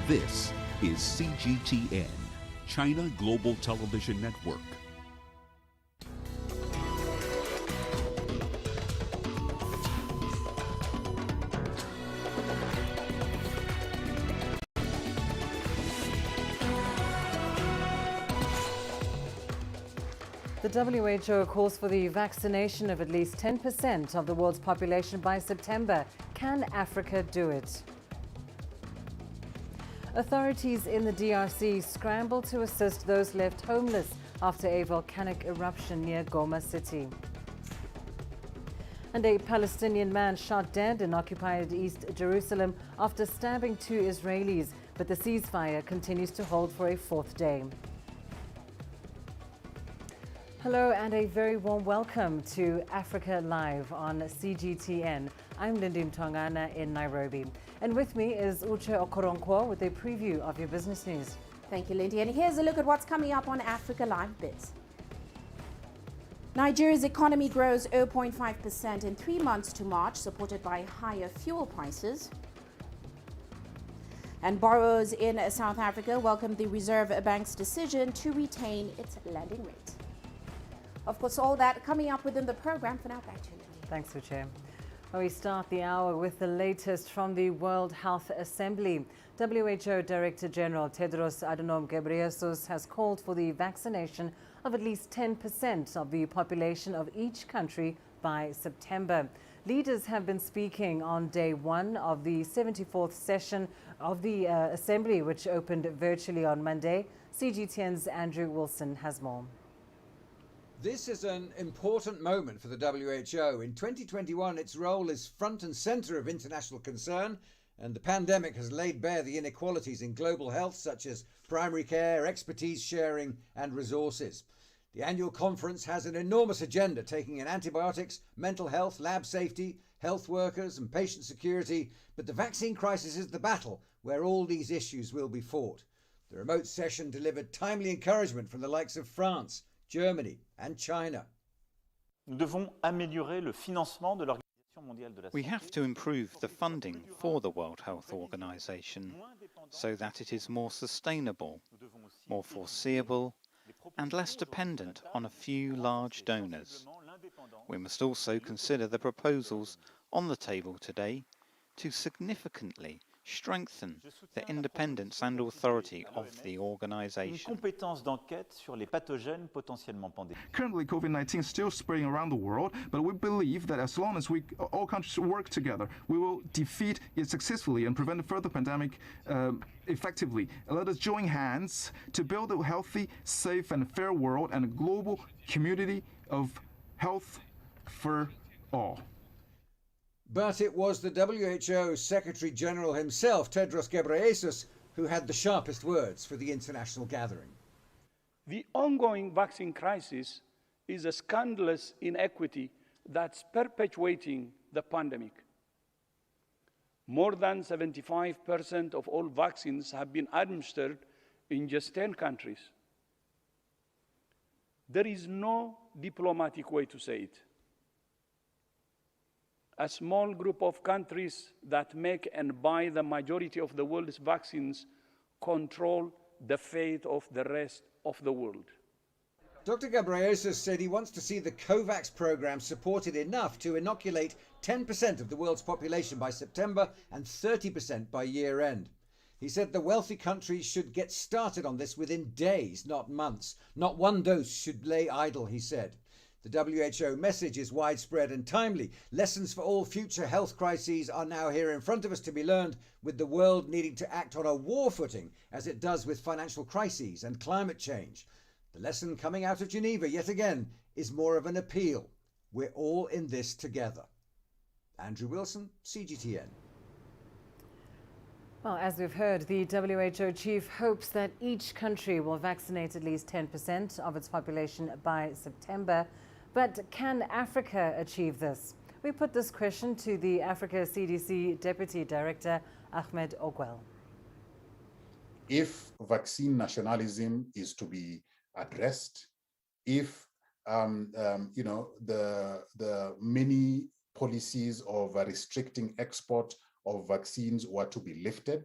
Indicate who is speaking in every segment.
Speaker 1: This is CGTN, China Global Television Network.
Speaker 2: The WHO calls for the vaccination of at least 10% of the world's population by September. Can Africa do it? Authorities in the DRC scramble to assist those left homeless after a volcanic eruption near Goma city. And a Palestinian man shot dead in occupied East Jerusalem after stabbing 2 Israelis, but the ceasefire continues to hold for a 4th day. Hello and a very warm welcome to Africa Live on CGTN. I'm Lindy Mtongana in Nairobi. And with me is Uche Okoronkwo with a preview of your business news.
Speaker 3: Thank you, Lindy. And here's a look at what's coming up on Africa Live Biz. Nigeria's economy grows 0.5% in 3 months to March, supported by higher fuel prices. And borrowers in South Africa welcome the Reserve Bank's decision to retain its lending rate. Of course, all that coming up within the program. For now, back to you, Lindy.
Speaker 2: Thanks, Uche. Well, we start the hour with the latest from the World Health Assembly. WHO Director General Tedros Adhanom Ghebreyesus has called for the vaccination of at least 10% of the population of each country by September. Leaders have been speaking on day 1 of the 74th session of the Assembly, which opened virtually on Monday. CGTN's Andrew Wilson has more.
Speaker 4: This is an important moment for the WHO. In 2021, its role is front and centre of international concern, and the pandemic has laid bare the inequalities in global health, such as primary care, expertise sharing, and resources. The annual conference has an enormous agenda, taking in antibiotics, mental health, lab safety, health workers, and patient security. But the vaccine crisis is the battle where all these issues will be fought. The remote session delivered timely encouragement from the likes of France, Germany and China.
Speaker 5: Nous devons améliorer le financement de l'Organisation mondiale de la Santé.
Speaker 6: We have to improve the funding for the World Health Organization so that it is more sustainable, more foreseeable, and less dependent on a few large donors. We must also consider the proposals on the table today to significantly strengthen the independence and authority of the organization.
Speaker 5: Une compétence d'enquête sur les pathogènes potentiellement pandémiques.
Speaker 7: Currently, COVID-19 is still spreading around the world, but we believe that as long as all countries work together, we will defeat it successfully and prevent a further pandemic effectively. Let us join hands to build a healthy, safe, and fair world and a global community of health for all.
Speaker 4: But it was the WHO Secretary General himself, Tedros Ghebreyesus, who had the sharpest words for the international gathering.
Speaker 8: The ongoing vaccine crisis is a scandalous inequity that's perpetuating the pandemic. More than 75% of all vaccines have been administered in just 10 countries. There is no diplomatic way to say it. A small group of countries that make and buy the majority of the world's vaccines control the fate of the rest of the world.
Speaker 4: Dr. Ghebreyesus said he wants to see the Covax program supported enough to inoculate 10% of the world's population by September and 30% by year end. He said the wealthy countries should get started on this within days, not months. Not one dose should lay idle, he said. The WHO message is widespread and timely. Lessons for all future health crises are now here in front of us to be learned, with the world needing to act on a war footing as it does with financial crises and climate change. The lesson coming out of Geneva yet again is more of an appeal. We're all in this together. Andrew Wilson, CGTN.
Speaker 2: Well, as we've heard, the WHO chief hopes that each country will vaccinate at least 10% of its population by September. But can Africa achieve this? We put this question to the Africa CDC Deputy Director, Ahmed Ogwell.
Speaker 9: If vaccine nationalism is to be addressed, if the many policies of restricting export of vaccines were to be lifted,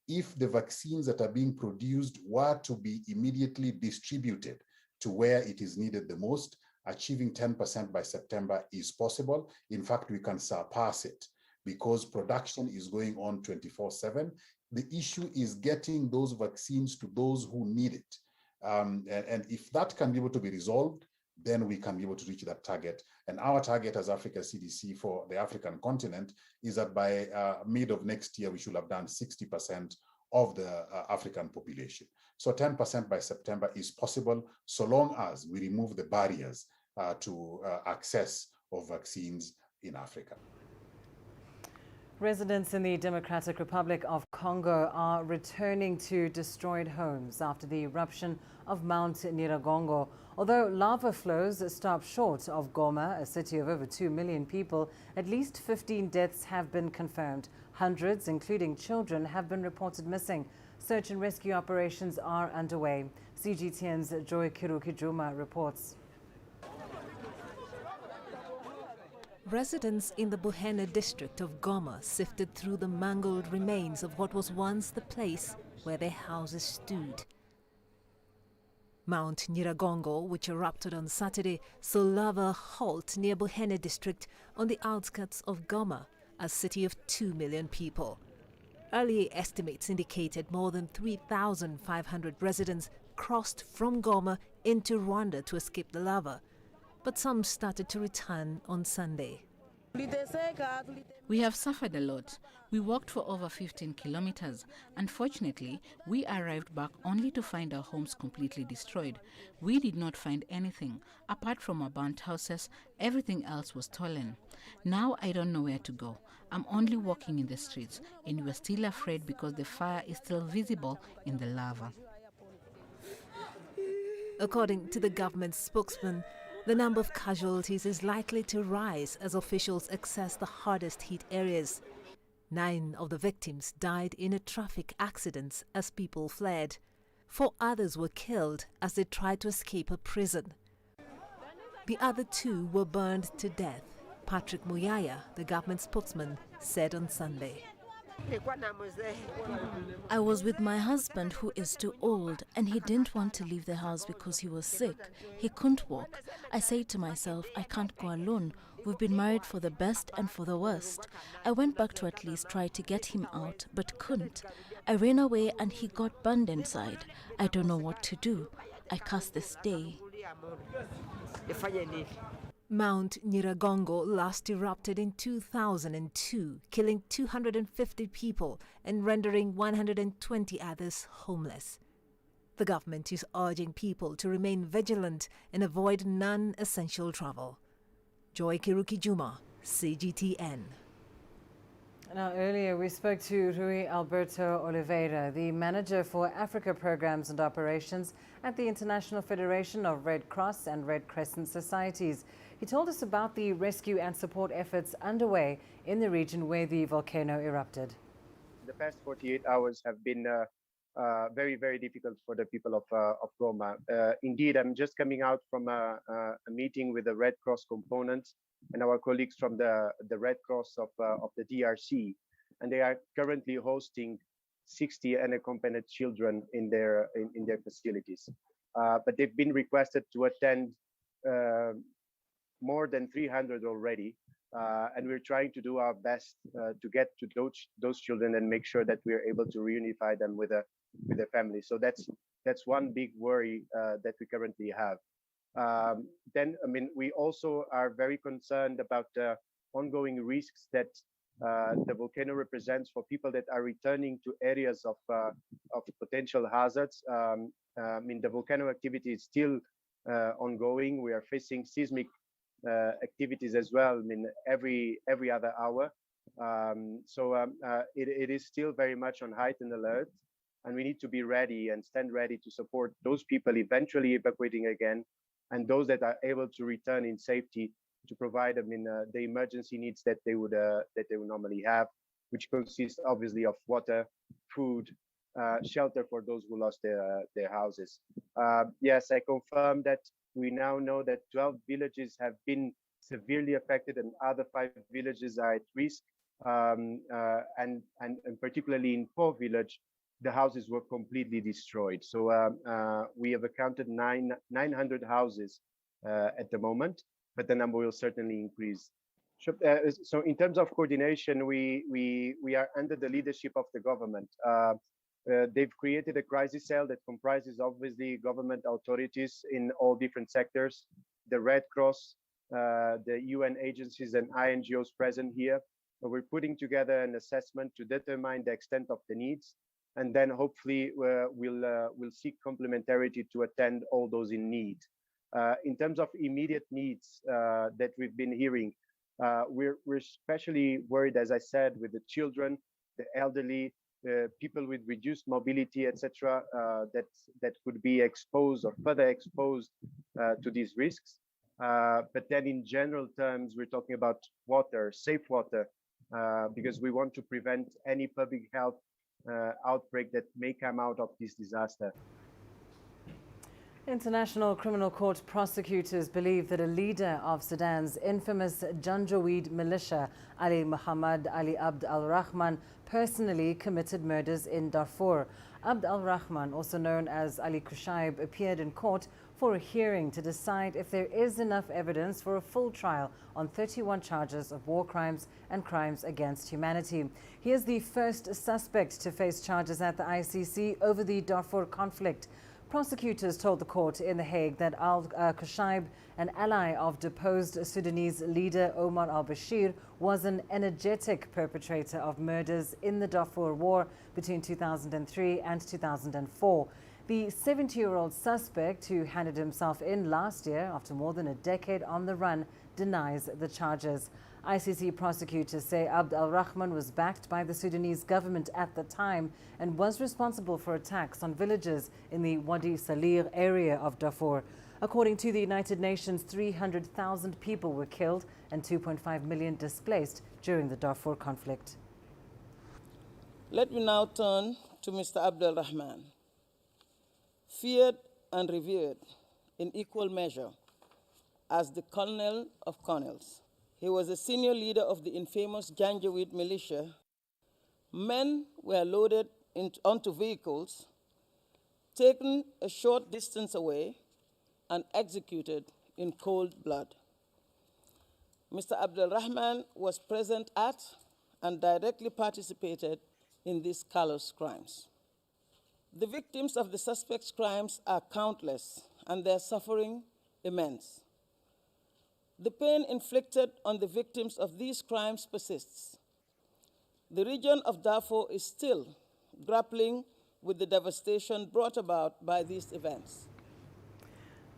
Speaker 9: if the vaccines that are being produced were to be immediately distributed to where it is needed the most, achieving 10% by September is possible. In fact, we can surpass it because production is going on 24/7. The issue is getting those vaccines to those who need it. And if that can be able to be resolved, then we can be able to reach that target. And our target as Africa CDC for the African continent is that by mid of next year, we should have done 60% of the African population. So 10% by September is possible so long as we remove the barriers to access of vaccines in Africa.
Speaker 2: Residents in the Democratic Republic of Congo are returning to destroyed homes after the eruption of Mount Nyiragongo. Although lava flows stop short of Goma, a city of over 2 million people, at least 15 deaths have been confirmed. Hundreds, including children, have been reported missing. Search and rescue operations are underway. CGTN's Joy Kirukijuma reports.
Speaker 10: Residents in the Buhene district of Goma sifted through the mangled remains of what was once the place where their houses stood. Mount Nyiragongo, which erupted on Saturday, saw lava halt near Buhene district on the outskirts of Goma, a city of 2 million people. Earlier estimates indicated more than 3,500 residents crossed from Goma into Rwanda to escape the lava, but some started to return on Sunday.
Speaker 11: We have suffered a lot. We walked for over 15 kilometers. Unfortunately, we arrived back only to find our homes completely destroyed. We did not find anything. Apart from our burnt houses, everything else was stolen. Now I don't know where to go. I'm only walking in the streets, and we're still afraid because the fire is still visible in the lava.
Speaker 10: According to the government spokesman, the number of casualties is likely to rise as officials assess the hardest hit areas. 9 of the victims died in a traffic accident as people fled. 4 others were killed as they tried to escape a prison. The other 2 were burned to death, Patrick Muyaya, the government spokesman, said on Sunday.
Speaker 12: I was with my husband, who is too old, and he didn't want to leave the house because he was sick. He couldn't walk. I said to myself, I can't go alone. We've been married for the best and for the worst. I went back to at least try to get him out, but couldn't. I ran away and he got burned inside. I don't know what to do. I curse this day.
Speaker 10: Mount Nyiragongo last erupted in 2002, killing 250 people and rendering 120 others homeless. The government is urging people to remain vigilant and avoid non-essential travel. Joy Kirukijuma, CGTN.
Speaker 2: Now, earlier we spoke to Rui Alberto Oliveira, the Manager for Africa Programs and Operations at the International Federation of Red Cross and Red Crescent Societies. He told us about the rescue and support efforts underway in the region where the volcano erupted.
Speaker 13: The past 48 hours have been very, very difficult for the people of Goma. Indeed, I'm just coming out from a meeting with the Red Cross component and our colleagues from the Red Cross of the DRC, and they are currently hosting 60 unaccompanied children in their facilities. But they've been requested to attend more than 300 already, and we're trying to do our best to get to those children and make sure that we are able to reunify them with their families. So that's one big worry that we currently have. Then, I mean, we also are very concerned about the ongoing risks that the volcano represents for people that are returning to areas of potential hazards. I mean, the volcano activity is still ongoing. We are facing seismic activities as well. I mean, every other hour. It is still very much on heightened alert, and we need to be ready and stand ready to support those people eventually evacuating again, and those that are able to return in safety to provide, I mean, the emergency needs that they would normally have, which consists obviously of water, food, shelter for those who lost their houses. Yes, I confirm that we now know that 12 villages have been severely affected and other 5 villages are at risk, and particularly in Po village, the houses were completely destroyed. So we have accounted 900 houses at the moment, but the number will certainly increase. So in terms of coordination, we are under the leadership of the government. They've created a crisis cell that comprises obviously government authorities in all different sectors, the Red Cross, the UN agencies and INGOs present here. We're putting together an assessment to determine the extent of the needs, and then hopefully we'll seek complementarity to attend all those in need. In terms of immediate needs that we've been hearing, we're especially worried, as I said, with the children, the elderly, people with reduced mobility, etc., that could be exposed or further exposed to these risks. But then in general terms, we're talking about water, safe water, because we want to prevent any public health outbreak that may come out of this disaster.
Speaker 2: International Criminal Court prosecutors believe that a leader of Sudan's infamous Janjaweed militia, Ali Muhammad Ali Abd al-Rahman, personally committed murders in Darfur. Abd al-Rahman, also known as Ali Kushaib, appeared in court for a hearing to decide if there is enough evidence for a full trial on 31 charges of war crimes and crimes against humanity. He is the first suspect to face charges at the ICC over the Darfur conflict. Prosecutors told the court in The Hague that al-Kushaib, an ally of deposed Sudanese leader Omar al-Bashir, was an energetic perpetrator of murders in the Darfur War between 2003 and 2004. The 70-year-old suspect, who handed himself in last year after more than a decade on the run, denies the charges. ICC prosecutors say Abd al-Rahman was backed by the Sudanese government at the time and was responsible for attacks on villages in the Wadi Salir area of Darfur. According to the United Nations, 300,000 people were killed and 2.5 million displaced during the Darfur conflict.
Speaker 14: Let me now turn to Mr. Abd al-Rahman. Feared and revered in equal measure as the colonel of colonels, he was a senior leader of the infamous Janjaweed militia. Men were loaded onto vehicles, taken a short distance away, and executed in cold blood. Mr. Abd al-Rahman was present at and directly participated in these callous crimes. The victims of the suspects' crimes are countless and their suffering immense. The pain inflicted on the victims of these crimes persists. The region of Darfur is still grappling with the devastation brought about by these events.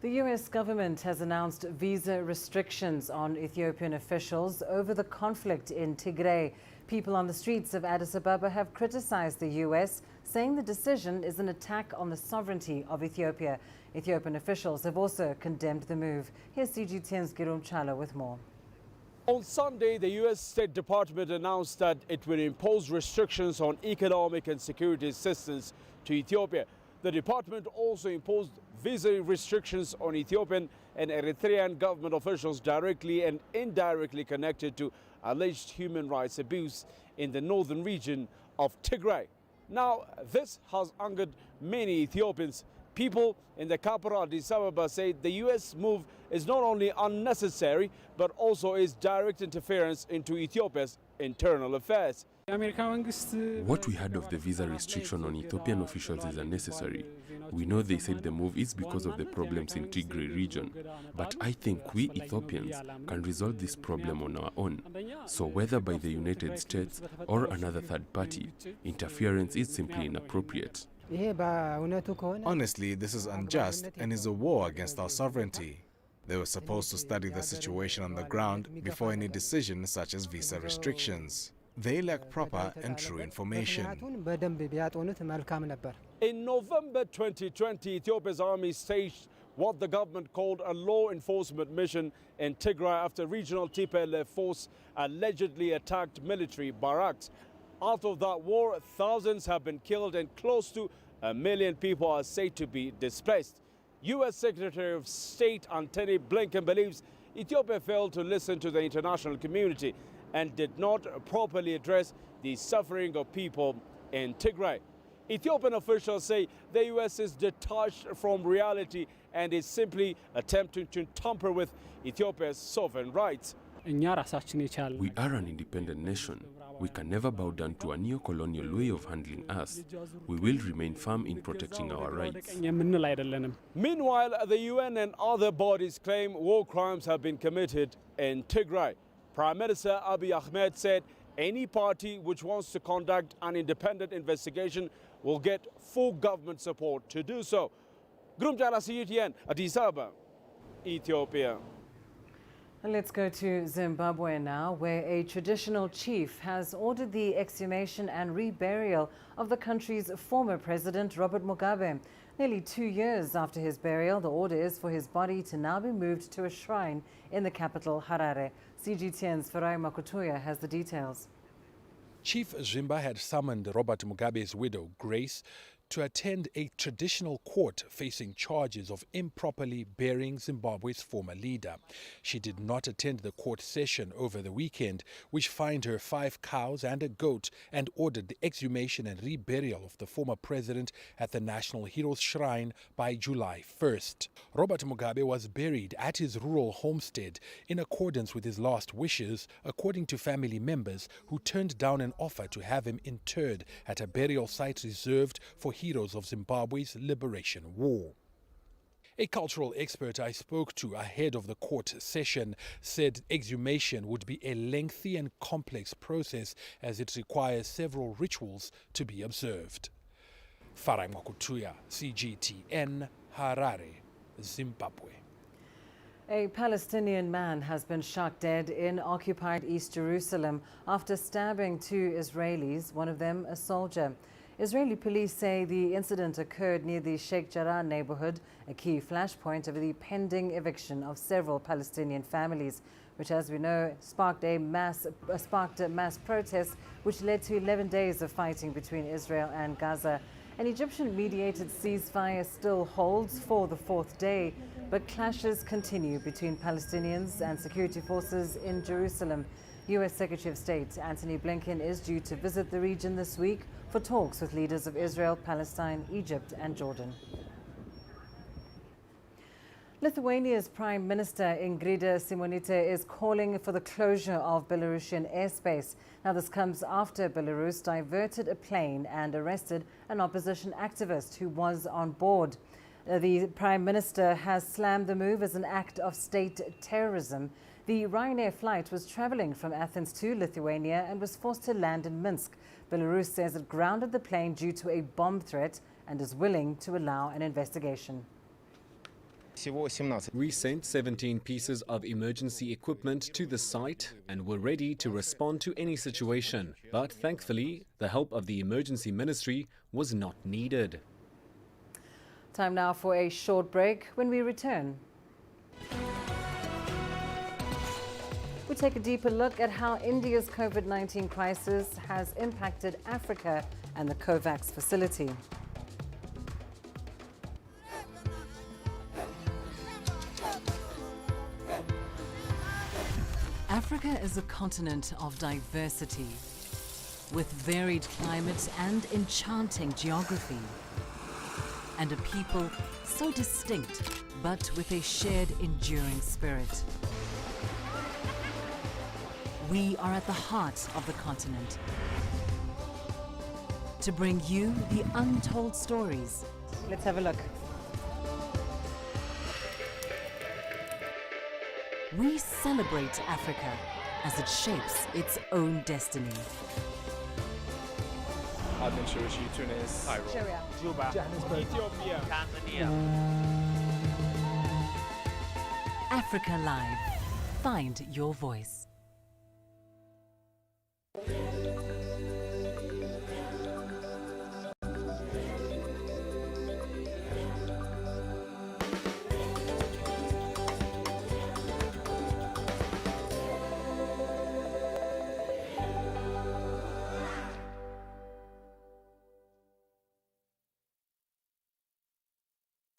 Speaker 2: The U.S. government has announced visa restrictions on Ethiopian officials over the conflict in Tigray. People on the streets of Addis Ababa have criticized the U.S., saying the decision is an attack on the sovereignty of Ethiopia. Ethiopian officials have also condemned the move. Here's CGTN's Girum Chala with more.
Speaker 15: On Sunday, the U.S. State Department announced that it will impose restrictions on economic and security assistance to Ethiopia. The department also imposed visa restrictions on Ethiopian and Eritrean government officials directly and indirectly connected to alleged human rights abuse in the northern region of Tigray. Now, this has angered many Ethiopians. People in the capital Addis Ababa say the U.S. move is not only unnecessary, but also is direct interference into Ethiopia's internal affairs.
Speaker 16: What we heard of the visa restriction on Ethiopian officials is unnecessary. We know they said the move is because of the problems in Tigray region, but I think we Ethiopians can resolve this problem on our own. So whether by the United States or another third party, interference is simply inappropriate.
Speaker 17: Honestly, this is unjust and is a war against our sovereignty. They were supposed to study the situation on the ground before any decision such as visa restrictions. They lack proper and true information.
Speaker 15: In November 2020, Ethiopia's army staged what the government called a law enforcement mission in Tigray after regional TPLF force allegedly attacked military barracks. Out of that war, thousands have been killed and close to 1 million people are said to be displaced. U.S. Secretary of State Antony Blinken believes Ethiopia failed to listen to the international community and did not properly address the suffering of people in Tigray. Ethiopian officials say the U.S. is detached from reality and is simply attempting to tamper with Ethiopia's sovereign rights.
Speaker 16: We are an independent nation. We can never bow down to a neo-colonial way of handling us. We will remain firm in protecting our rights.
Speaker 15: Meanwhile, the UN and other bodies claim war crimes have been committed in Tigray. Prime Minister Abiy Ahmed said any party which wants to conduct an independent investigation will get full government support to do so. Grumjala CGTN, Addis Ababa, Ethiopia.
Speaker 2: Let's go to Zimbabwe now, where a traditional chief has ordered the exhumation and reburial of the country's former president, Robert Mugabe. Nearly 2 years after his burial, the order is for his body to now be moved to a shrine in the capital, Harare. CGTN's Farai Makutuya has the details.
Speaker 18: Chief Zimba had summoned Robert Mugabe's widow, Grace, to attend a traditional court facing charges of improperly burying Zimbabwe's former leader. She did not attend the court session over the weekend, which fined her 5 cows and a goat and ordered the exhumation and reburial of the former president at the National Heroes Shrine by July 1st. Robert Mugabe was buried at his rural homestead in accordance with his last wishes, according to family members who turned down an offer to have him interred at a burial site reserved for heroes of Zimbabwe's liberation war. A cultural expert I spoke to ahead of the court session said exhumation would be a lengthy and complex process as it requires several rituals to be observed. Farai Makutuya, CGTN, Harare, Zimbabwe.
Speaker 2: A Palestinian man has been shot dead in occupied East Jerusalem after stabbing 2 Israelis, one of them a soldier. Israeli police say the incident occurred near the Sheikh Jarrah neighborhood, a key flashpoint of the pending eviction of several Palestinian families, which, as we know, sparked a mass protest, which led to 11 days of fighting between Israel and Gaza. An Egyptian-mediated ceasefire still holds for the 4th day, but clashes continue between Palestinians and security forces in Jerusalem. U.S. Secretary of State Antony Blinken is due to visit the region this week for talks with leaders of Israel, Palestine, Egypt and Jordan. Lithuania's Prime Minister Ingrida Šimonytė is calling for the closure of Belarusian airspace. Now, this comes after Belarus diverted a plane and arrested an opposition activist who was on board. The Prime Minister has slammed the move as an act of state terrorism. The Ryanair flight was traveling from Athens to Lithuania and was forced to land in Minsk. Belarus says it grounded the plane due to a bomb threat and is willing to allow an investigation.
Speaker 19: We sent 17 pieces of emergency equipment to the site and were ready to respond to any situation. But thankfully, the help of the emergency ministry was not needed.
Speaker 2: Time now for a short break. When we return, we take a deeper look at how India's COVID-19 crisis has impacted Africa and the Covax facility. Africa is a continent of diversity, with varied climates and enchanting geography, and a people so distinct, but with a shared enduring spirit. We are at the heart of the continent to bring you the untold stories. Let's have a look. We celebrate Africa as it shapes its own destiny.
Speaker 20: Aden, Tunis, Cairo,
Speaker 15: Juba,
Speaker 20: Johannesburg,
Speaker 15: Ethiopia,
Speaker 20: Tanzania.
Speaker 2: Africa Live. Find your voice.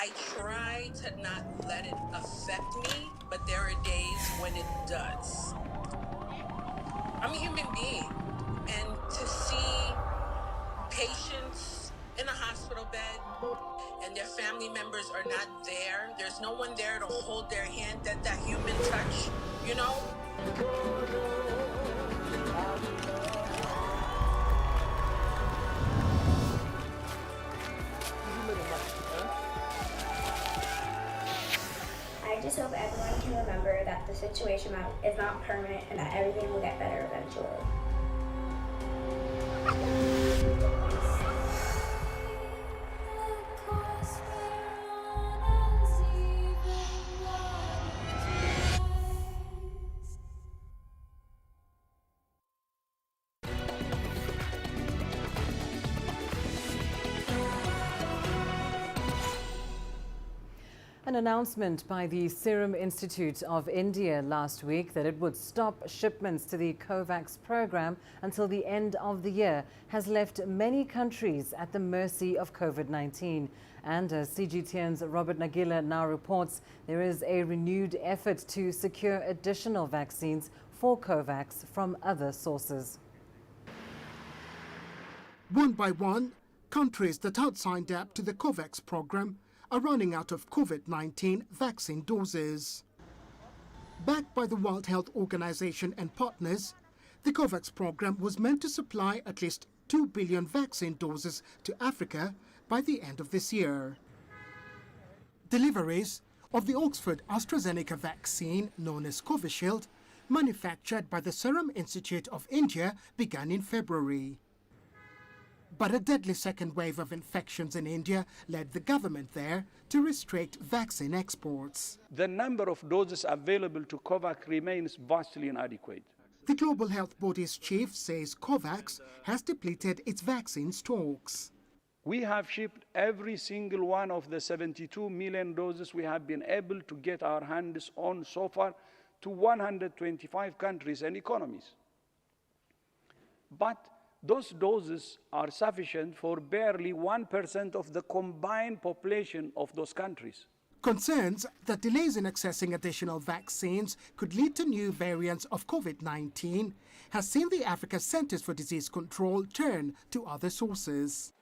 Speaker 21: I try to not let it affect me, but there are days when it does. I'm a human being, and to see patients in a hospital bed and their family members are not there. There's no one there to hold their hand, that human touch, you know?
Speaker 1: I just hope everyone can remember that the situation is not permanent and that everything will get better eventually.
Speaker 2: An announcement by the Serum Institute of India last week that it would stop shipments to the Covax program until the end of the year has left many countries at the mercy of COVID-19. And as CGTN's Robert Nagila now reports, there is a renewed effort to secure additional vaccines for Covax from other sources.
Speaker 22: One by one, countries that had signed up to the Covax program are running out of COVID-19 vaccine doses. Backed by the World Health Organization and partners, the Covax program was meant to supply at least 2 billion vaccine doses to Africa by the end of this year. Deliveries of the Oxford AstraZeneca vaccine, known as Covishield, manufactured by the Serum Institute of India, began in February. But a deadly second wave of infections in India led the government there to restrict vaccine exports.
Speaker 8: The number of doses available to Covax remains vastly inadequate.
Speaker 22: The Global Health Body's chief says Covax has depleted its vaccine stocks.
Speaker 8: We have shipped every single one of the 72 million doses we have been able to get our hands on so far to 125 countries and economies. But those doses are sufficient for barely 1% of the combined population of those countries.
Speaker 22: Concerns that delays in accessing additional vaccines could lead to new variants of COVID-19 has seen the Africa Centers for Disease Control turn to other sources.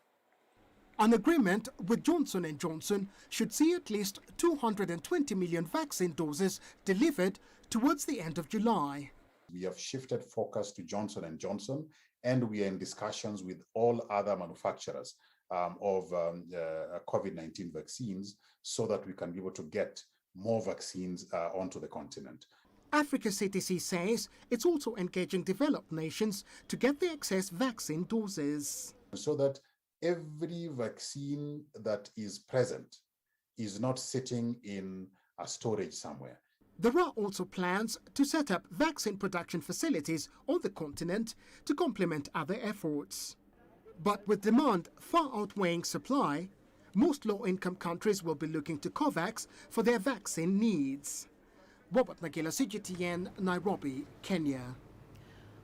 Speaker 22: An agreement with Johnson & Johnson should see at least 220 million vaccine doses delivered towards the end of July.
Speaker 9: We have shifted focus to Johnson & Johnson, and we are in discussions with all other manufacturers of COVID-19 vaccines so that we can be able to get more vaccines onto the continent.
Speaker 22: Africa CTC says it's also engaging developed nations to get the excess vaccine doses.
Speaker 9: So that every vaccine that is present is not sitting in a storage somewhere.
Speaker 22: There are also plans to set up vaccine production facilities on the continent to complement other efforts. But with demand far outweighing supply, most low-income countries will be looking to Covax for their vaccine needs. Robert Nagila, CGTN, Nairobi, Kenya.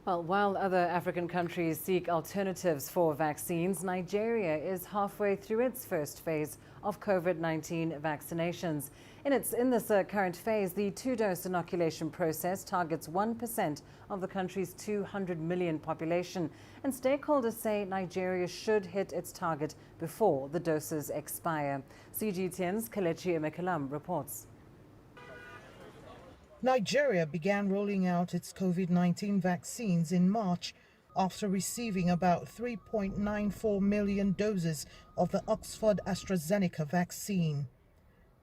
Speaker 2: Well, while other African countries seek alternatives for vaccines, Nigeria is halfway through its first phase of COVID-19 vaccinations. In this current phase, the two-dose inoculation process targets 1% of the country's 200 million population. And stakeholders say Nigeria should hit its target before the doses expire. CGTN's Kelechi Emekalam reports.
Speaker 23: Nigeria began rolling out its COVID-19 vaccines in March after receiving about 3.94 million doses of the Oxford AstraZeneca vaccine.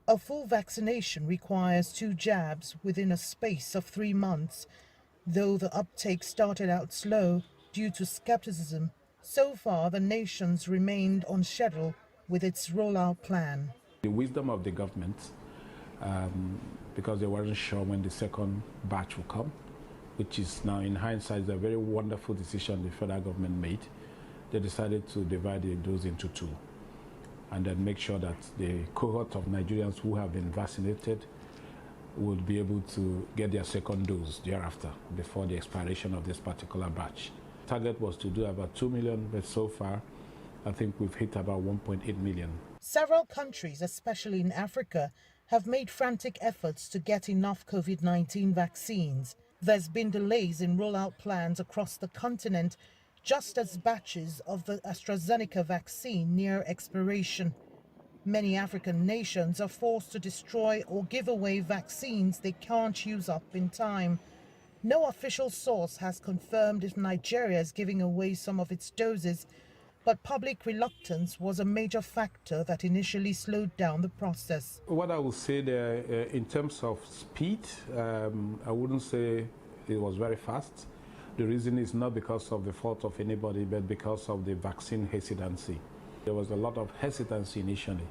Speaker 23: A full vaccination requires 2 jabs within a space of 3 months. Though the uptake started out slow due to skepticism, so far the nation's remained on schedule with its rollout plan.
Speaker 24: The wisdom of the government, because they weren't sure when the second batch will come, which is now in hindsight a very wonderful decision the federal government made. They decided to divide the dose into 2 and then make sure that the cohort of Nigerians who have been vaccinated would be able to get their second dose thereafter before the expiration of this particular batch. Target was to do about 2 million, but so far I think we've hit about 1.8 million.
Speaker 23: Several countries, especially in Africa, have made frantic efforts to get enough COVID-19 vaccines. There's been delays in rollout plans across the continent just as batches of the AstraZeneca vaccine near expiration. Many African nations are forced to destroy or give away vaccines they can't use up in time. No official source has confirmed if Nigeria is giving away some of its doses, but public reluctance was a major factor that initially slowed down the process.
Speaker 24: What I will say there, in terms of speed, I wouldn't say it was very fast. The reason is not because of the fault of anybody, but because of the vaccine hesitancy. There was a lot of hesitancy initially,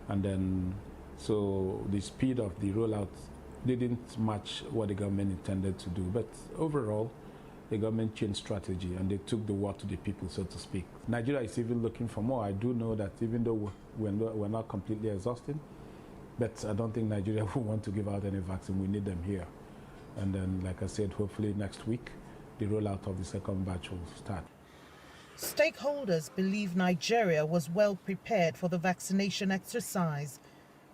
Speaker 24: and then so the speed of the rollout didn't match what the government intended to do. But overall, the government changed strategy and they took the war to the people, so to speak. Nigeria is even looking for more. I do know that even though we're not completely exhausted, but I don't think Nigeria will want to give out any vaccine. We need them here. And then, like I said, hopefully next week, the rollout of the second batch will start.
Speaker 23: Stakeholders believe Nigeria was well prepared for the vaccination exercise.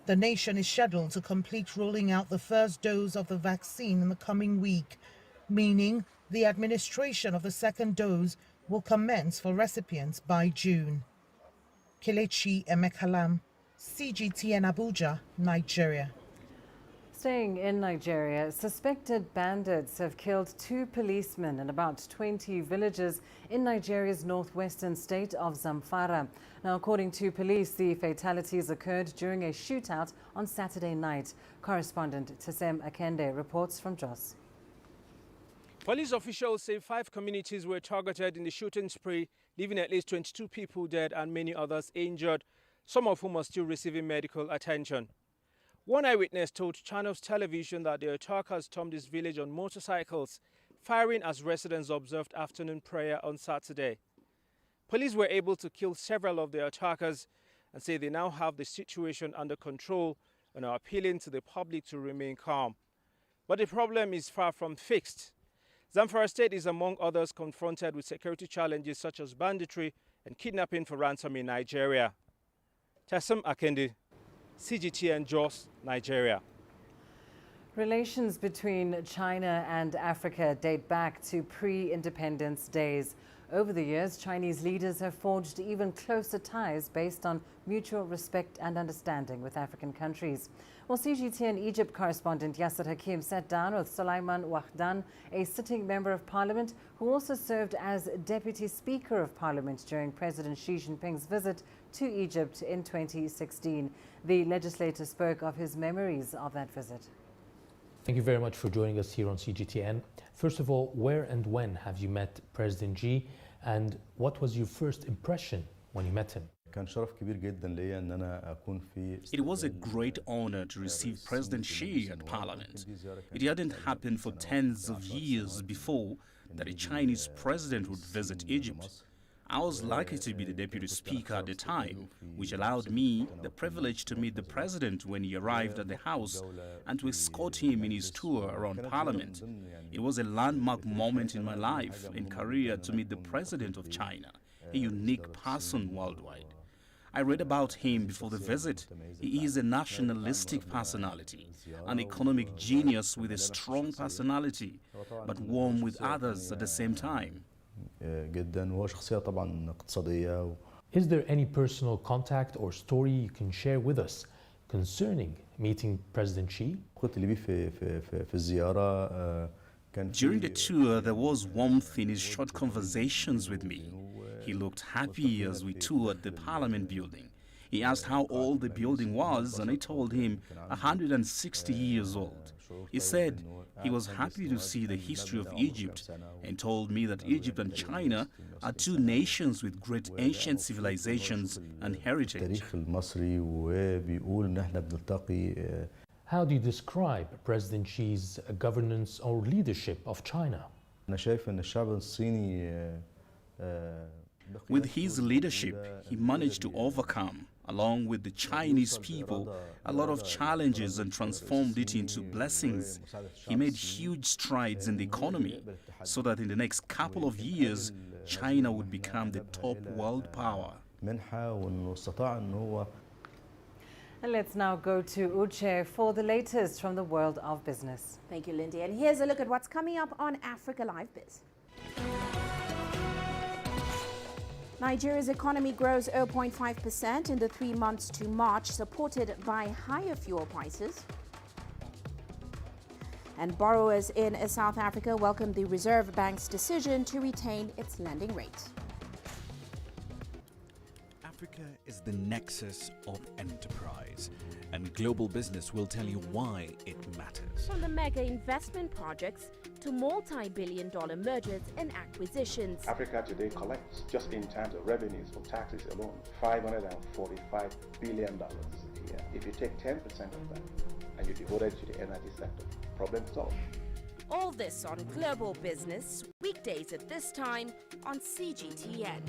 Speaker 23: The nation is scheduled to complete rolling out the first dose of the vaccine in the coming week, meaning the administration of the second dose will commence for recipients by June. Kelechi Emekalam, CGTN Abuja, Nigeria.
Speaker 2: Staying in Nigeria, suspected bandits have killed 2 policemen in about 20 villages in Nigeria's northwestern state of Zamfara. Now, according to police, the fatalities occurred during a shootout on Saturday night. Correspondent Tasem Akende reports from Jos.
Speaker 3: Police officials say 5 communities were targeted in the shooting spree, leaving at least 22 people dead and many others injured, some of whom are still receiving medical attention. One eyewitness told Channels Television that the attackers stormed this village on motorcycles, firing as residents observed afternoon prayer on Saturday. Police were able to kill several of the attackers and say they now have the situation under control and are appealing to the public to remain calm. But the problem is far from fixed. Zamfara State is among others confronted with security challenges such as banditry and kidnapping for ransom in Nigeria. Tasem Akende, CGTN Jos, Nigeria.
Speaker 2: Relations between China and Africa date back to pre-independence days. Over the years, Chinese leaders have forged even closer ties based on mutual respect and understanding with African countries. Well, CGTN Egypt correspondent Yasser Hakim sat down with Sulaiman Wahdan, a sitting member of parliament who also served as deputy speaker of parliament during President Xi Jinping's visit to Egypt in 2016. The legislator spoke of his memories of that visit.
Speaker 5: Thank you very much for joining us here on CGTN. First of all, where and when have you met President Xi, and what was your first impression when you met him?
Speaker 6: It was a great honor to receive President Xi at Parliament. It hadn't happened for tens of years before that a Chinese president would visit Egypt. I was lucky to be the deputy speaker at the time, which allowed me the privilege to meet the president when he arrived at the house and to escort him in his tour around Parliament. It was a landmark moment in my life and career to meet the president of China, a unique person worldwide. I read about him before the visit. He is a nationalistic personality, an economic genius with a strong personality, but warm with others at the same time.
Speaker 5: Is there any personal contact or story you can share with us concerning meeting President Xi?
Speaker 6: During the tour, there was warmth in his short conversations with me. He looked happy as we toured the Parliament building. He asked how old the building was, and I told him 160 years old. He said he was happy to see the history of Egypt and told me that Egypt and China are two nations with great ancient civilizations and heritage.
Speaker 5: How do you describe President Xi's governance or leadership of China?
Speaker 6: With his leadership, he managed to overcome, along with the Chinese people, a lot of challenges and transformed it into blessings. He made huge strides in the economy, so that in the next couple of years, China would become the top world power.
Speaker 2: And let's now go to Uche for the latest from the world of business.
Speaker 7: Thank you, Lindy. And here's a look at what's coming up on Africa Live Biz.
Speaker 4: Nigeria's economy grows 0.5% in the 3 months to March, supported by higher fuel prices. And borrowers in South Africa welcome the Reserve Bank's decision to retain its lending rate.
Speaker 7: Africa is the nexus of enterprise, and global business will tell you why it matters.
Speaker 11: From the mega investment projects to multi-billion-dollar mergers and acquisitions.
Speaker 12: Africa today collects, just in terms of revenues for taxes alone, $545 billion a year. If you take 10% of that and you devote it to the energy sector, problem solved.
Speaker 11: All this on Global Business, weekdays at this time on CGTN.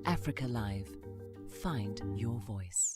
Speaker 25: Africa Live. Find your voice.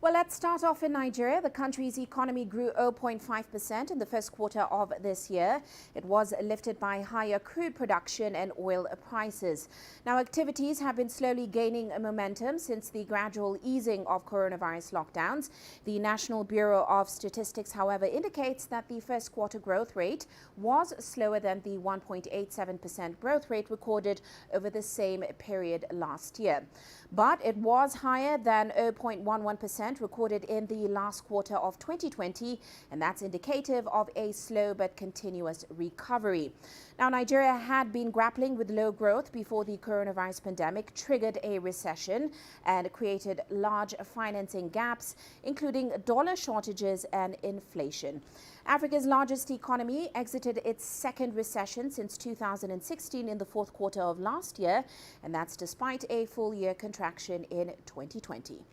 Speaker 4: Well, let's start off in Nigeria. The country's economy grew 0.5% in the first quarter of this year. It was lifted by higher crude production and oil prices. Now, activities have been slowly gaining momentum since the gradual easing of coronavirus lockdowns. The National Bureau of Statistics, however, indicates that the first quarter growth rate was slower than the 1.87% growth rate recorded over the same period last year. But it was higher than 0.11% recorded in the last quarter of 2020, and that's indicative of a slow but continuous recovery. Now, Nigeria had been grappling with low growth before the coronavirus pandemic triggered a recession and created large financing gaps, including dollar shortages and inflation. Africa's largest economy exited its second recession since 2016 in the fourth quarter of last year, and that's despite a full-year contraction in 2020.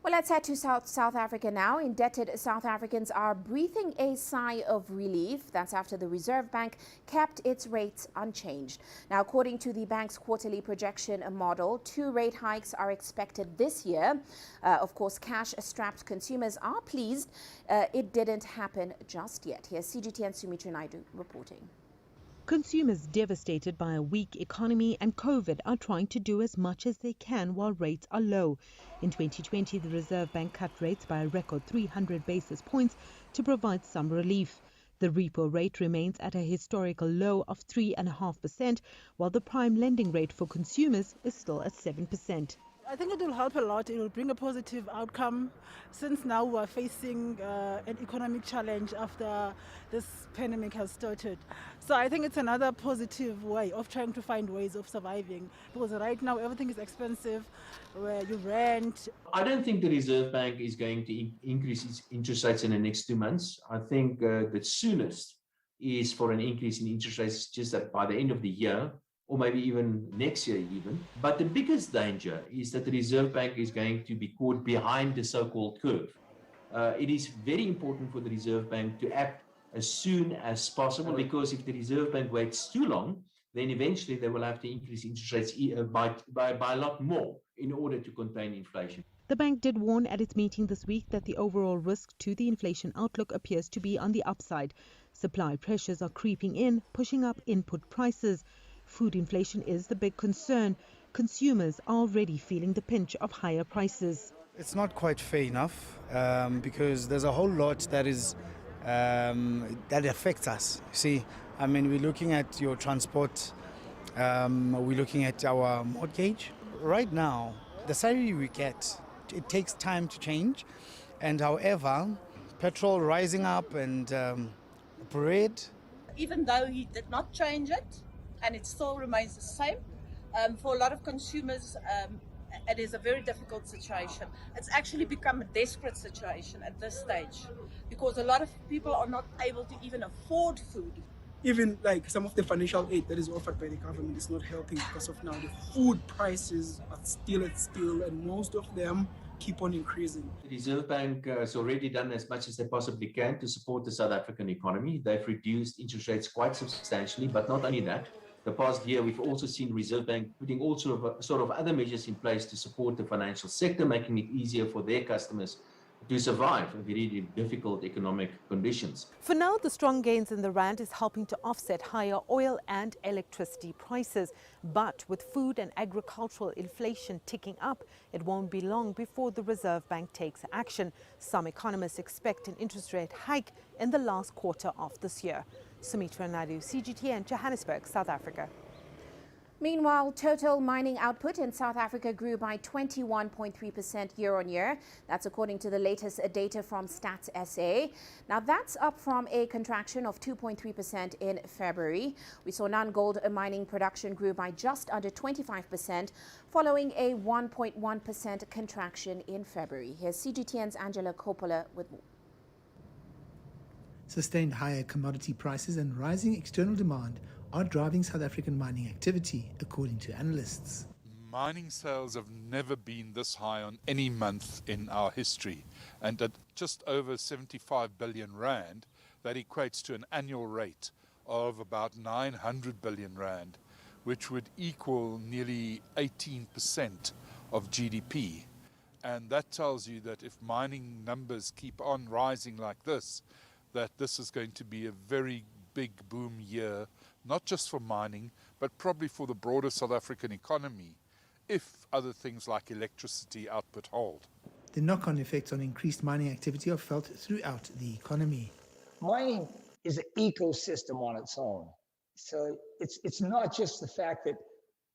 Speaker 4: Well, let's head to South Africa now. Indebted South Africans are breathing a sigh of relief. That's after the Reserve Bank kept its rates unchanged. Now, according to the bank's quarterly projection model, 2 rate hikes are expected this year. Of course, cash-strapped consumers are pleased. It didn't happen just yet. Here's CGTN Sumitra Naidu reporting.
Speaker 26: Consumers devastated by a weak economy and COVID are trying to do as much as they can while rates are low. In 2020, the Reserve Bank cut rates by a record 300 basis points to provide some relief. The repo rate remains at a historical low of 3.5%, while the prime lending rate for consumers is still at 7%.
Speaker 27: I think it will help a lot. It will bring a positive outcome since now we are facing an economic challenge after this pandemic has started. So I think it's another positive way of trying to find ways of surviving, because right now everything is expensive, where you rent.
Speaker 28: I don't think the Reserve Bank is going to increase its interest rates in the next 2 months. I think the soonest is for an increase in interest rates just that by the end of the year, or maybe even next year even. But the biggest danger is that the Reserve Bank is going to be caught behind the so-called curve. It is very important for the Reserve Bank to act as soon as possible, because if the Reserve Bank waits too long, then eventually they will have to increase interest rates by a lot more in order to contain inflation.
Speaker 26: The bank did warn at its meeting this week that the overall risk to the inflation outlook appears to be on the upside. Supply pressures are creeping in, pushing up input prices. Food inflation is the big concern. Consumers are already feeling the pinch of higher prices.
Speaker 29: It's not quite fair enough because there's a whole lot that is that affects us. See, I mean, we're looking at your transport, we're looking at our mortgage. Right now, the salary we get, it takes time to change. And however, petrol rising up and bread.
Speaker 30: Even though he did not change it, and it still remains the same, for a lot of consumers, it is a very difficult situation. It's actually become a desperate situation at this stage, because a lot of people are not able to even afford food.
Speaker 31: Even like some of the financial aid that is offered by the government is not helping, because of now the food prices are still at still, and most of them keep on increasing.
Speaker 28: The Reserve Bank has already done as much as they possibly can to support the South African economy. They've reduced interest rates quite substantially, but not only that. The past year, we've also seen Reserve Bank putting all sort of other measures in place to support the financial sector, making it easier for their customers to survive very difficult economic conditions.
Speaker 26: For now, the strong gains in the rand is helping to offset higher oil and electricity prices. But with food and agricultural inflation ticking up, it won't be long before the Reserve Bank takes action. Some economists expect an interest rate hike in the last quarter of this year. Sumitra Naidu, CGTN, Johannesburg, South Africa.
Speaker 4: Meanwhile, total mining output in South Africa grew by 21.3% year-on-year. That's according to the latest data from Stats SA. Now, that's up from a contraction of 2.3% in February. We saw non-gold mining production grew by just under 25%, following a 1.1% contraction in February. Here's CGTN's Angela Coppola with more.
Speaker 1: Sustained higher commodity prices and rising external demand are driving South African mining activity, according to analysts.
Speaker 10: Mining sales have never been this high on any month in our history. And at just over 75 billion rand, that equates to an annual rate of about 900 billion rand, which would equal nearly 18% of GDP. And that tells you that if mining numbers keep on rising like this, that this is going to be a very big boom year, not just for mining, but probably for the broader South African economy, if other things like electricity output hold.
Speaker 1: The knock-on effects on increased mining activity are felt throughout the economy.
Speaker 13: Mining is an ecosystem on its own. So it's not just the fact that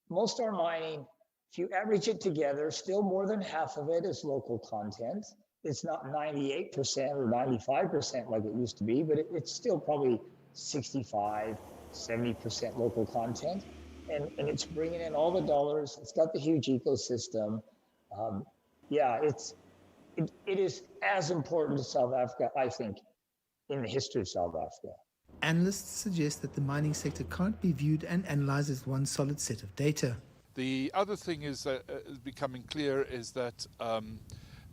Speaker 13: most our mining, if you average it together, still more than half of it is local content. It's not 98% or 95% like it used to be, but it's still probably 65, 70% local content. And it's bringing in all the dollars. It's got the huge ecosystem. It is as important to South Africa, I think, in the history of South Africa.
Speaker 1: Analysts suggest that the mining sector can't be viewed and analyzed as one solid set of data.
Speaker 10: The other thing is becoming clear is that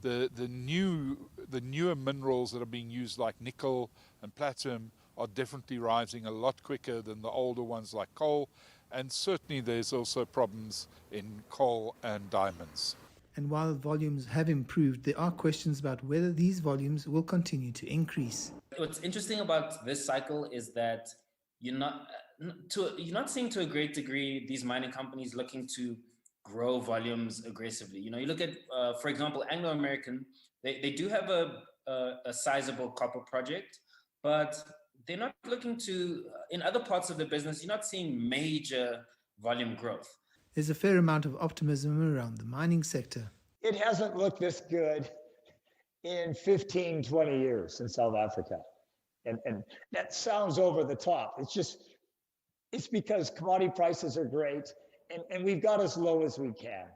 Speaker 10: the newer minerals that are being used, like nickel and platinum, are definitely rising a lot quicker than the older ones like coal. And certainly there's also problems in coal and diamonds.
Speaker 1: And while volumes have improved, there are questions about whether these volumes will continue to increase.
Speaker 14: What's interesting about this cycle is that you're not seeing to a great degree these mining companies looking to grow volumes aggressively. You look at, for example, Anglo American, they do have a sizable copper project, but they're not looking to, in other parts of the business, you're not seeing major volume growth.
Speaker 1: There's a fair amount of optimism around the mining sector.
Speaker 13: It hasn't looked this good in 15, 20 years in South Africa. And that sounds over the top. It's because commodity prices are great and we've got as low as we can.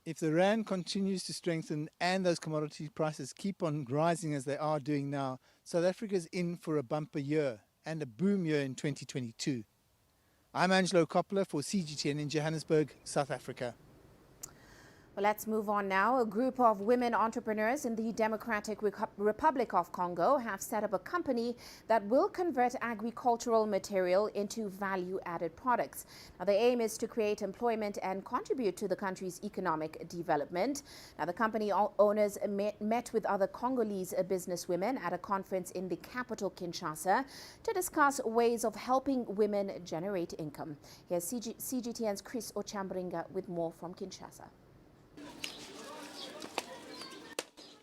Speaker 1: If the rand continues to strengthen and those commodity prices keep on rising as they are doing now, South Africa is in for a bumper year and a boom year in 2022. I'm Angelo Coppola for CGTN in Johannesburg, South Africa.
Speaker 4: Well, let's move on now. A group of women entrepreneurs in the Democratic Republic of Congo have set up a company that will convert agricultural material into value-added products. Now, the aim is to create employment and contribute to the country's economic development. Now, the company owners met with other Congolese businesswomen at a conference in the capital, Kinshasa, to discuss ways of helping women generate income. Here's CGTN's Chris Ochambringa with more from Kinshasa.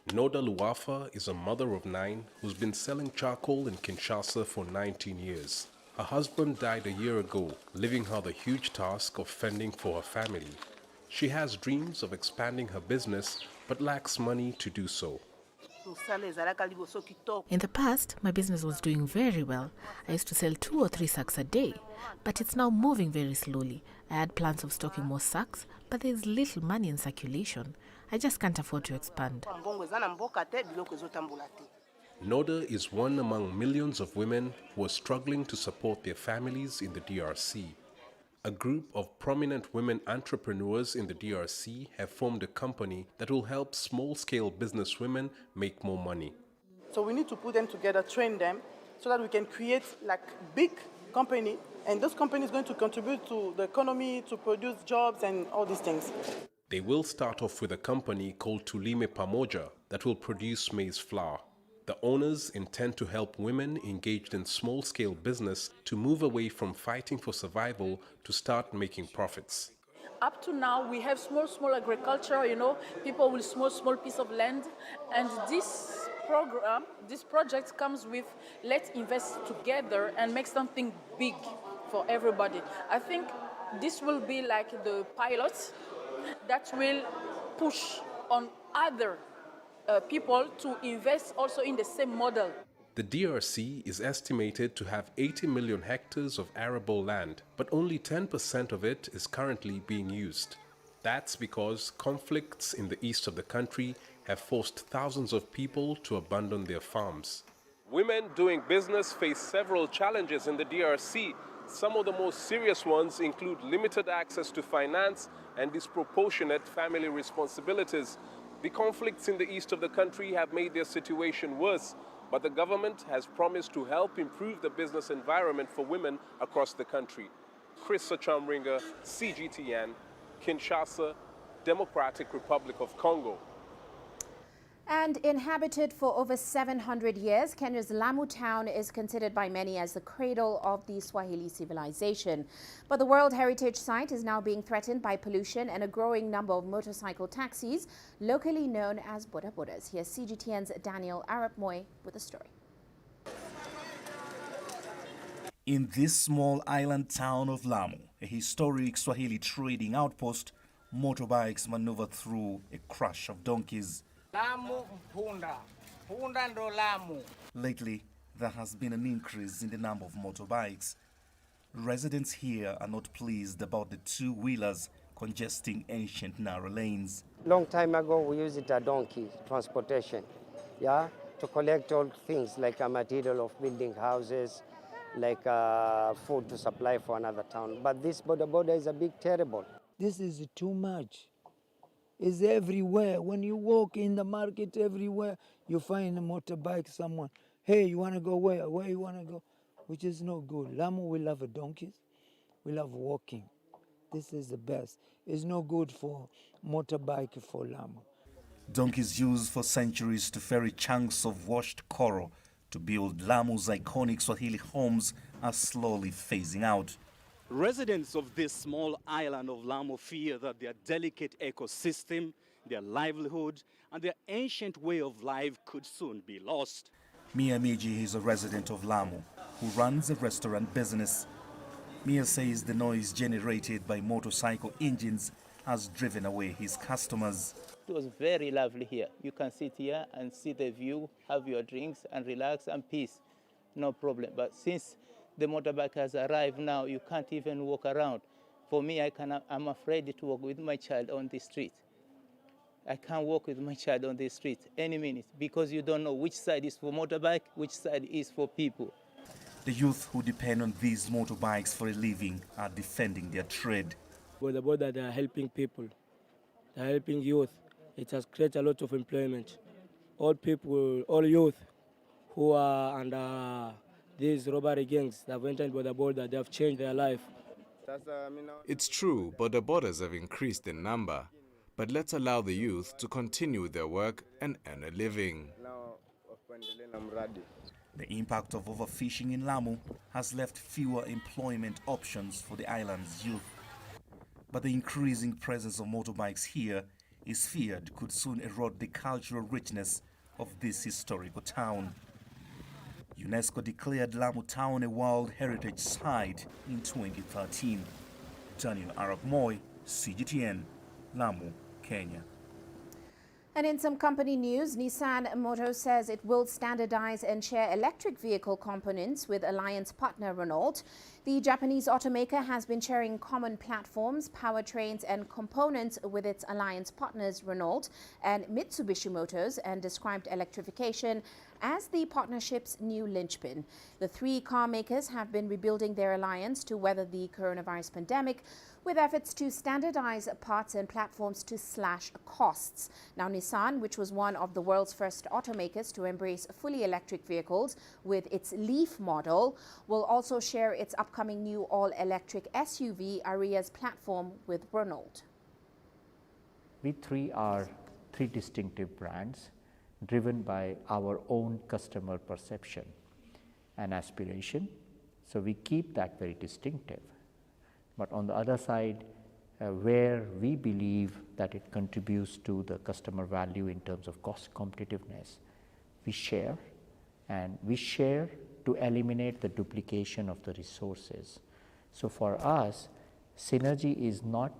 Speaker 15: Noda Luafa is a mother of 9 who's been selling charcoal in Kinshasa for 19 years. Her husband died a year ago, leaving her the huge task of fending for her family. She has dreams of expanding her business, but lacks money to do so.
Speaker 16: In the past, my business was doing very well. I used to sell 2 or 3 sacks a day, but it's now moving very slowly. I had plans of stocking more sacks, but there's little money in circulation. I just can't afford to expand.
Speaker 15: Noda is one among millions of women who are struggling to support their families in the DRC. A group of prominent women entrepreneurs in the DRC have formed a company that will help small-scale business women make more money.
Speaker 23: So we need to put them together, train them, so that we can create like big company, and this company is going to contribute to the economy, to produce jobs and all these things.
Speaker 15: They will start off with a company called Tulime Pamoja that will produce maize flour. The owners intend to help women engaged in small-scale business to move away from fighting for survival to start making profits.
Speaker 30: Up to now, we have small agriculture, people with small piece of land. And this program, this project comes with let's invest together and make something big for everybody. I think this will be like the pilot that will push on other people to invest also in the same model.
Speaker 15: The DRC is estimated to have 80 million hectares of arable land, but only 10% of it is currently being used. That's because conflicts in the east of the country have forced thousands of people to abandon their farms. Women doing business face several challenges in the DRC. Some of the most serious ones include limited access to finance and disproportionate family responsibilities. The conflicts in the east of the country have made their situation worse, but the government has promised to help improve the business environment for women across the country. Chris Sachamringa, CGTN, Kinshasa, Democratic Republic of Congo.
Speaker 4: And inhabited for over 700 years, Kenya's Lamu town is considered by many as the cradle of the Swahili civilization. But the World Heritage Site is now being threatened by pollution and a growing number of motorcycle taxis, locally known as boda bodas. Here's CGTN's Daniel Arap Moy with the story.
Speaker 3: In this small island town of Lamu, a historic Swahili trading outpost, motorbikes maneuver through a crush of donkeys. Lately, there has been an increase in the number of motorbikes. Residents here are not pleased about the two-wheelers congesting ancient narrow lanes.
Speaker 5: Long time ago, we used a donkey transportation, to collect all things like a material of building houses, like food to supply for another town. But this boda is a big terrible.
Speaker 8: This is too much. It's everywhere. When you walk in the market, everywhere, you find a motorbike, someone. Hey, you want to go where? Where you want to go? Which is no good. Lamu, we love donkeys. We love walking. This is the best. It's no good for motorbike for Lamu.
Speaker 3: Donkeys used for centuries to ferry chunks of washed coral to build Lamu's iconic Swahili homes are slowly phasing out.
Speaker 9: Residents of this small island of Lamu fear that their delicate ecosystem, their livelihood, and their ancient way of life could soon be lost.
Speaker 3: Mia Miji is a resident of Lamu who runs a restaurant business. Mia says the noise generated by motorcycle engines has driven away his customers.
Speaker 17: It was very lovely here. You can sit here and see the view, have your drinks and relax and peace. No problem. But since the motorbike has arrived now, you can't even walk around. For me, I'm afraid to walk with my child on the street. I can't walk with my child on the street any minute because you don't know which side is for motorbike, which side is for people.
Speaker 3: The youth who depend on these motorbikes for a living are defending their trade.
Speaker 18: Boda, they are helping people. They are helping youth. It has created a lot of employment. All people, all youth who are under these robbery gangs that have entered boda, they have changed their life.
Speaker 19: It's true, bodas have increased in number, but let's allow the youth to continue their work and earn a living.
Speaker 3: The impact of overfishing in Lamu has left fewer employment options for the island's youth. But the increasing presence of motorbikes here is feared could soon erode the cultural richness of this historical town. UNESCO declared Lamu town a World Heritage Site in 2013. Daniel Arap Moy, CGTN, Lamu, Kenya.
Speaker 4: And in some company news, Nissan Motor says it will standardize and share electric vehicle components with alliance partner Renault. The Japanese automaker has been sharing common platforms, powertrains and components with its alliance partners Renault and Mitsubishi Motors and described electrification as the partnership's new linchpin. The three car makers have been rebuilding their alliance to weather the coronavirus pandemic with efforts to standardize parts and platforms to slash costs. Now, Nissan, which was one of the world's first automakers to embrace fully electric vehicles with its Leaf model, will also share its upcoming new all-electric SUV Ariya's platform with Renault.
Speaker 2: We three are three distinctive brands driven by our own customer perception and aspiration. So we keep that very distinctive. But on the other side, where we believe that it contributes to the customer value in terms of cost competitiveness, we share, and we share to eliminate the duplication of the resources. So for us, synergy is not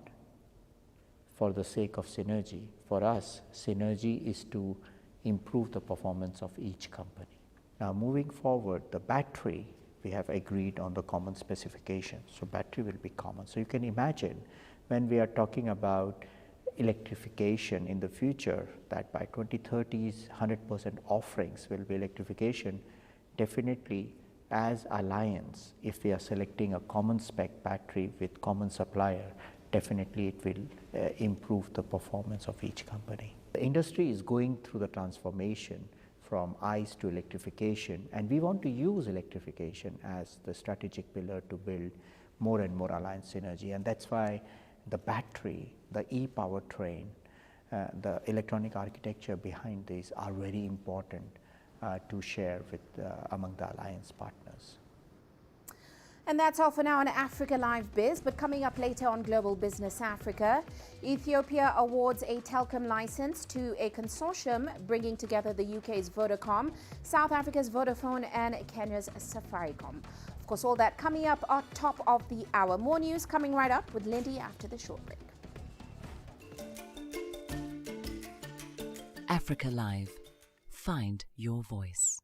Speaker 2: for the sake of synergy. For us, synergy is to improve the performance of each company. Now moving forward, the battery, we have agreed on the common specification, so battery will be common. So you can imagine when we are talking about electrification in the future, that by 2030s 100% offerings will be electrification. Definitely as alliance, if we are selecting a common spec battery with common supplier, definitely it will improve the performance of each company. The industry is going through the transformation from ICE to electrification, and we want to use electrification as the strategic pillar to build more and more alliance synergy, and that's why the battery, the e-powertrain, the electronic architecture behind these are very important to share with among the alliance partners.
Speaker 4: And that's all for now on Africa Live Biz, but coming up later on Global Business Africa, Ethiopia awards a telecom license to a consortium bringing together the UK's Vodacom, South Africa's Vodafone and Kenya's Safaricom. Of course, all that coming up at top of the hour. More news coming right up with Lindy after the short break.
Speaker 6: Africa Live. Find your voice.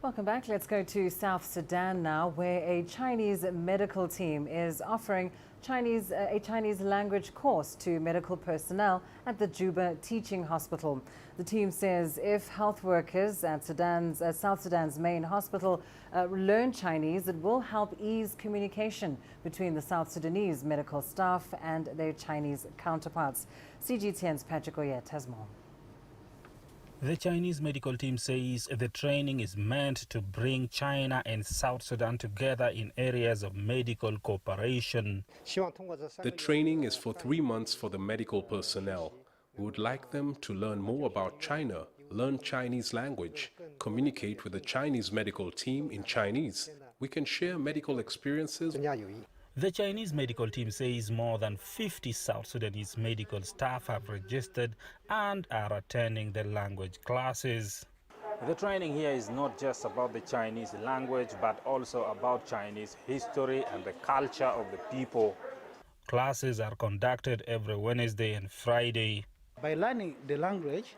Speaker 7: Welcome back. Let's go to South Sudan now, where a Chinese medical team is offering a Chinese language course to medical personnel at the Juba Teaching Hospital. The team says if health workers at South Sudan's main hospital learn Chinese, it will help ease communication between the South Sudanese medical staff and their Chinese counterparts. CGTN's Patrick Oyet has more.
Speaker 11: The Chinese medical team says the training is meant to bring China and South Sudan together in areas of medical cooperation.
Speaker 15: The training is for 3 months for the medical personnel. We would like them to learn more about China, learn Chinese language, communicate with the Chinese medical team in Chinese. We can share medical experiences.
Speaker 11: The Chinese medical team says more than 50 South Sudanese medical staff have registered and are attending the language classes.
Speaker 12: The training here is not just about the Chinese language, but also about Chinese history and the culture of the people.
Speaker 11: Classes are conducted every Wednesday and Friday.
Speaker 20: By learning the language,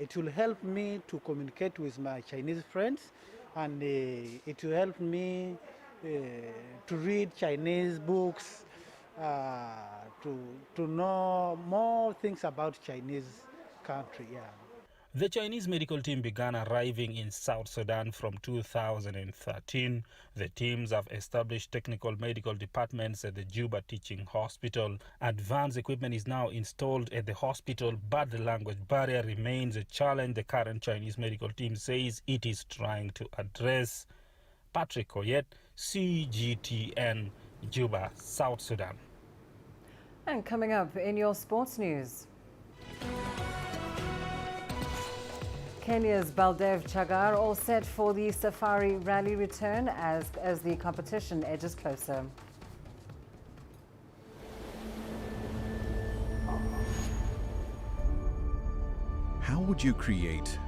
Speaker 20: it will help me to communicate with my Chinese friends, and it will help me to read Chinese books, to know more things about Chinese country. Yeah.
Speaker 11: The Chinese medical team began arriving in South Sudan from 2013. The teams have established technical medical departments at the Juba Teaching Hospital. Advanced equipment is now installed at the hospital, but the language barrier remains a challenge the current Chinese medical team says it is trying to address. Patrick Oyet, CGTN, Juba, South Sudan.
Speaker 7: And coming up in your sports news, Kenya's Baldev Chagar all set for the Safari Rally return as the competition edges closer.
Speaker 21: How would you create